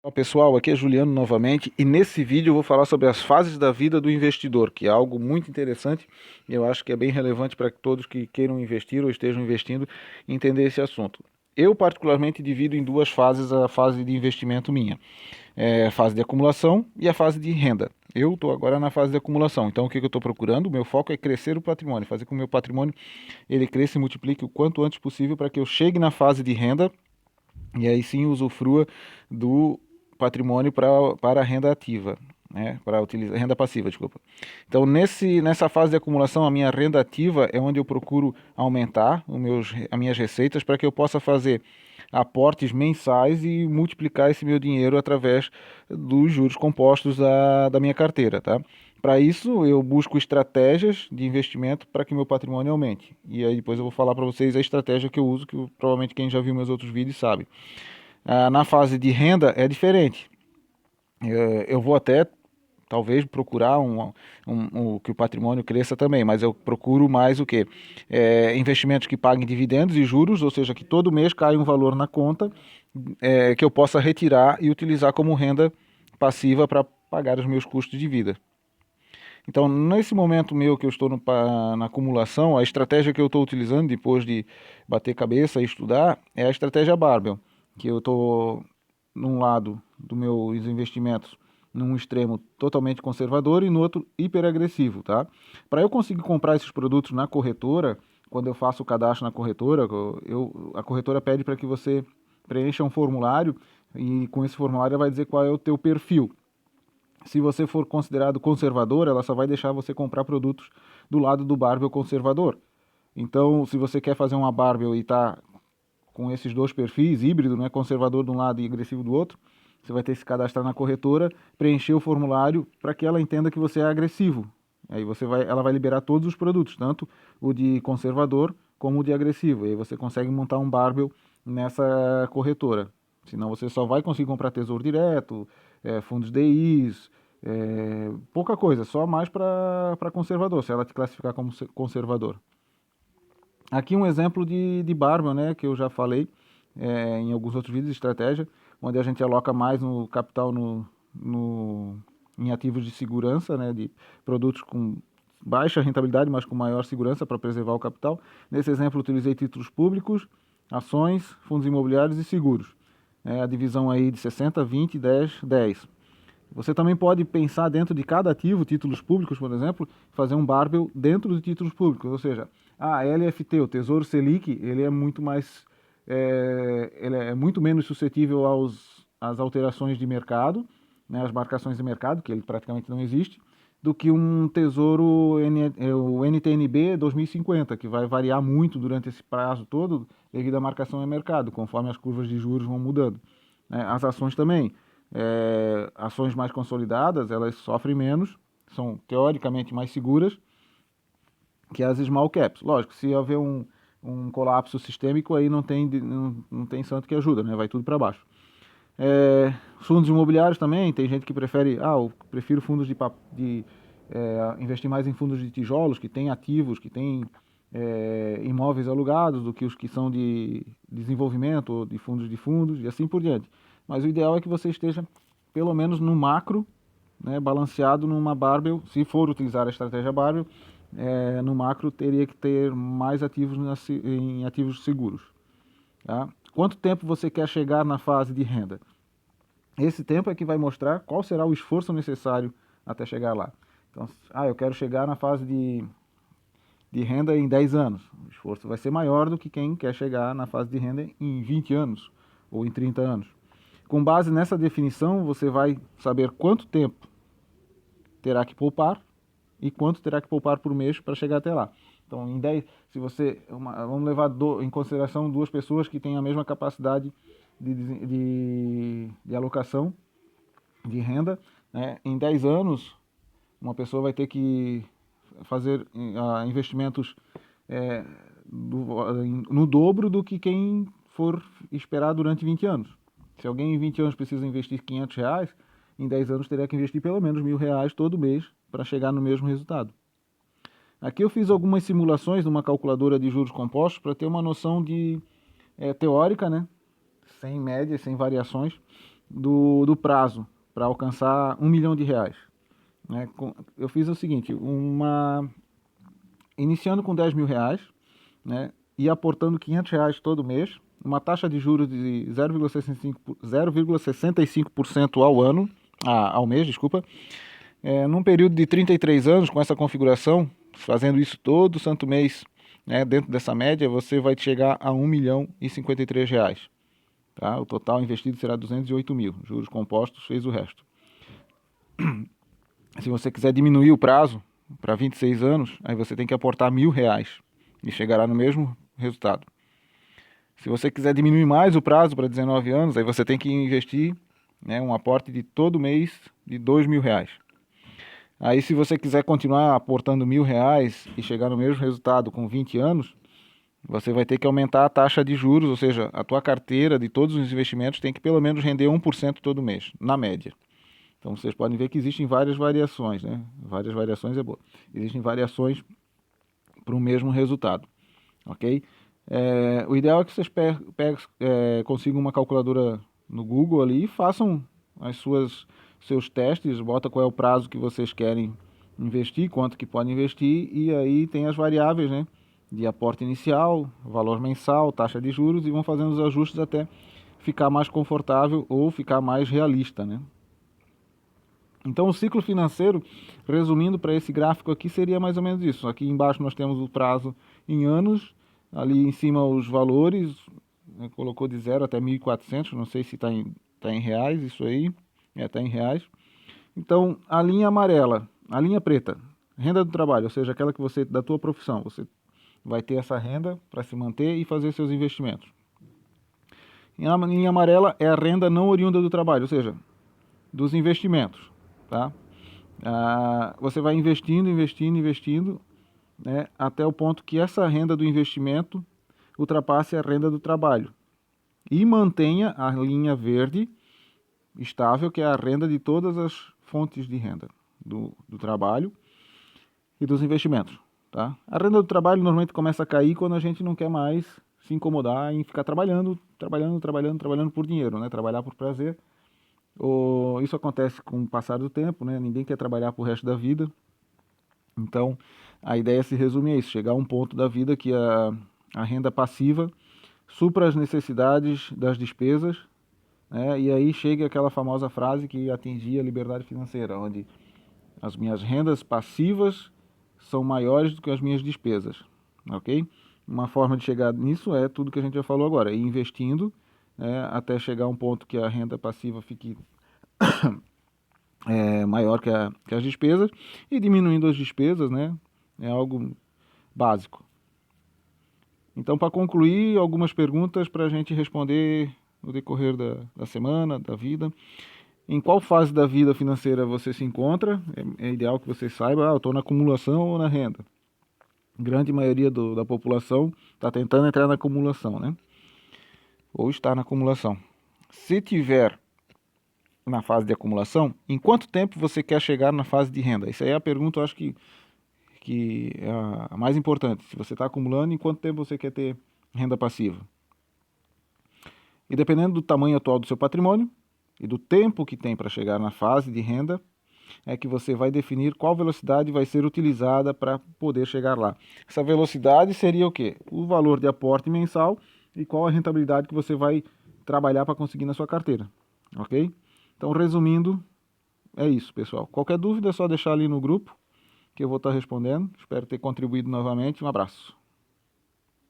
Olá pessoal, aqui é Juliano novamente e nesse vídeo eu vou falar sobre as fases da vida do investidor, que é algo muito interessante e eu acho que é bem relevante para todos que queiram investir ou estejam investindo entender esse assunto. Eu particularmente divido em duas fases a fase de investimento minha, a fase de acumulação e a fase de renda. Eu estou agora na fase de acumulação, então o que eu estou procurando? O meu foco é crescer o patrimônio, fazer com que o meu patrimônio ele cresça e multiplique o quanto antes possível para que eu chegue na fase de renda e aí sim usufrua do patrimônio para a renda ativa, né? Para utilizar renda passiva, desculpa. Então, nessa fase de acumulação, a minha renda ativa é onde eu procuro aumentar as minhas receitas para que eu possa fazer aportes mensais e multiplicar esse meu dinheiro através dos juros compostos da minha carteira, tá? Para isso, eu busco estratégias de investimento para que meu patrimônio aumente. E aí depois eu vou falar para vocês a estratégia que eu uso, que provavelmente quem já viu meus outros vídeos sabe. Na fase de renda é diferente. Eu vou até talvez procurar que o patrimônio cresça também, mas eu procuro mais o quê? Investimentos que paguem dividendos e juros, ou seja, que todo mês caia um valor na conta que eu possa retirar e utilizar como renda passiva para pagar os meus custos de vida. Então, nesse momento meu que eu estou na acumulação, a estratégia que eu estou utilizando depois de bater cabeça e estudar é a estratégia Barbell, que eu estou num lado dos meus investimentos num extremo totalmente conservador e no outro hiperagressivo, tá? Para eu conseguir comprar esses produtos na corretora, quando eu faço o cadastro na corretora, a corretora pede para que você preencha um formulário e com esse formulário ela vai dizer qual é o teu perfil. Se você for considerado conservador, ela só vai deixar você comprar produtos do lado do barbell conservador. Então, se você quer fazer uma barbell e está com esses dois perfis, híbrido, né, conservador de um lado e agressivo do outro, você vai ter que se cadastrar na corretora, preencher o formulário para que ela entenda que você é agressivo. Aí ela vai liberar todos os produtos, tanto o de conservador como o de agressivo. E aí você consegue montar um barbell nessa corretora. Senão você só vai conseguir comprar tesouro direto, fundos DIs, pouca coisa, só mais para conservador, se ela te classificar como conservador. Aqui um exemplo de barbell, né, que eu já falei em alguns outros vídeos de estratégia, onde a gente aloca mais no capital em ativos de segurança, né, de produtos com baixa rentabilidade, mas com maior segurança para preservar o capital. Nesse exemplo, utilizei títulos públicos, ações, fundos imobiliários e seguros. A divisão aí de 60, 20, 10, 10. Você também pode pensar dentro de cada ativo, títulos públicos, por exemplo, fazer um barbell dentro de títulos públicos. Ou seja, a LFT, o Tesouro Selic, ele é muito menos suscetível às alterações de mercado, né, às marcações de mercado, que ele praticamente não existe, do que um o NTNB 2050, que vai variar muito durante esse prazo todo devido à marcação de mercado, conforme as curvas de juros vão mudando. As ações também. Ações mais consolidadas, elas sofrem menos, são teoricamente mais seguras que as small caps. Lógico, se houver um colapso sistêmico, aí não tem santo que ajuda, né? Vai tudo para baixo. Fundos imobiliários também, tem gente que prefere, eu prefiro fundos investir mais em fundos de tijolos, que tem ativos, que tem imóveis alugados, do que os que são de desenvolvimento, ou de fundos, e assim por diante. Mas o ideal é que você esteja, pelo menos no macro, né, balanceado numa barbell, se for utilizar a estratégia barbell, no macro teria que ter mais ativos em ativos seguros. Tá? Quanto tempo você quer chegar na fase de renda? Esse tempo é que vai mostrar qual será o esforço necessário até chegar lá. Então, eu quero chegar na fase de renda em 10 anos. O esforço vai ser maior do que quem quer chegar na fase de renda em 20 anos ou em 30 anos. Com base nessa definição, você vai saber quanto tempo terá que poupar e quanto terá que poupar por mês para chegar até lá. Então, em 10, se você, vamos levar em consideração duas pessoas que têm a mesma capacidade de alocação de renda, né? Em 10 anos, uma pessoa vai ter que fazer investimentos é, no dobro do que quem for esperar durante 20 anos. Se alguém em 20 anos precisa investir R$ 500, em 10 anos teria que investir pelo menos R$ 1.000 todo mês para chegar no mesmo resultado. Aqui eu fiz algumas simulações numa calculadora de juros compostos para ter uma noção teórica, né? Sem médias, sem variações, do prazo para alcançar R$ 1 milhão, né? Eu fiz o seguinte, iniciando com R$ 10.000, né, e aportando R$ 500 todo mês, uma taxa de juros de 0,65% ao ano, ao mês, desculpa, num período de 33 anos, com essa configuração, fazendo isso todo santo mês, né, dentro dessa média, você vai chegar a R$ 1.053. Tá? O total investido será 208 mil. Juros compostos fez o resto. Se você quiser diminuir o prazo para 26 anos, aí você tem que aportar R$ 1.000 e chegará no mesmo resultado. Se você quiser diminuir mais o prazo para 19 anos, aí você tem que investir, né, um aporte de todo mês de R$ 2.000. Aí se você quiser continuar aportando R$ 1.000 e chegar no mesmo resultado com 20 anos, você vai ter que aumentar a taxa de juros, ou seja, a tua carteira de todos os investimentos tem que pelo menos render 1% todo mês, na média. Então vocês podem ver que existem várias variações, né? Várias variações é boa. Existem variações para o mesmo resultado, ok? O ideal é que vocês consigam uma calculadora no Google ali e façam seus testes, bota qual é o prazo que vocês querem investir, quanto que podem investir, e aí tem as variáveis, né? De aporte inicial, valor mensal, taxa de juros, e vão fazendo os ajustes até ficar mais confortável ou ficar mais realista, né? Então o ciclo financeiro, resumindo para esse gráfico aqui, seria mais ou menos isso. Aqui embaixo nós temos o prazo em anos, ali em cima os valores, né, colocou de 0 até 1.400, não sei se está em reais isso aí, está em reais. Então a linha amarela, a linha preta, renda do trabalho, ou seja, aquela que você, da tua profissão, você vai ter essa renda para se manter e fazer seus investimentos. E a linha amarela é a renda não oriunda do trabalho, ou seja, dos investimentos, tá? Você vai investindo, né, até o ponto que essa renda do investimento ultrapasse a renda do trabalho e mantenha a linha verde estável, que é a renda de todas as fontes de renda do trabalho e dos investimentos. Tá? A renda do trabalho normalmente começa a cair quando a gente não quer mais se incomodar em ficar trabalhando por dinheiro, né? Trabalhar por prazer. Isso acontece com o passar do tempo, né? Ninguém quer trabalhar pro resto da vida. Então, a ideia se resume a isso, chegar a um ponto da vida que a renda passiva supra as necessidades das despesas, né? E aí chega aquela famosa frase que atingia a liberdade financeira, onde as minhas rendas passivas são maiores do que as minhas despesas, ok? Uma forma de chegar nisso é tudo que a gente já falou agora, ir investindo, né, até chegar a um ponto que a renda passiva fique maior que as despesas, e diminuindo as despesas, né, é algo básico. Então, para concluir, algumas perguntas para a gente responder no decorrer da semana, da vida. Em qual fase da vida financeira você se encontra? É ideal que você saiba, eu estou na acumulação ou na renda. Grande maioria da população está tentando entrar na acumulação, né? Ou está na acumulação. Se tiver na fase de acumulação, em quanto tempo você quer chegar na fase de renda? Isso aí é a pergunta, eu acho que é a mais importante. Se você está acumulando, em quanto tempo você quer ter renda passiva? E dependendo do tamanho atual do seu patrimônio e do tempo que tem para chegar na fase de renda, é que você vai definir qual velocidade vai ser utilizada para poder chegar lá. Essa velocidade seria o quê? O valor de aporte mensal e qual a rentabilidade que você vai trabalhar para conseguir na sua carteira, ok? Então, resumindo, é isso, pessoal. Qualquer dúvida é só deixar ali no grupo, que eu vou estar respondendo. Espero ter contribuído novamente. Um abraço.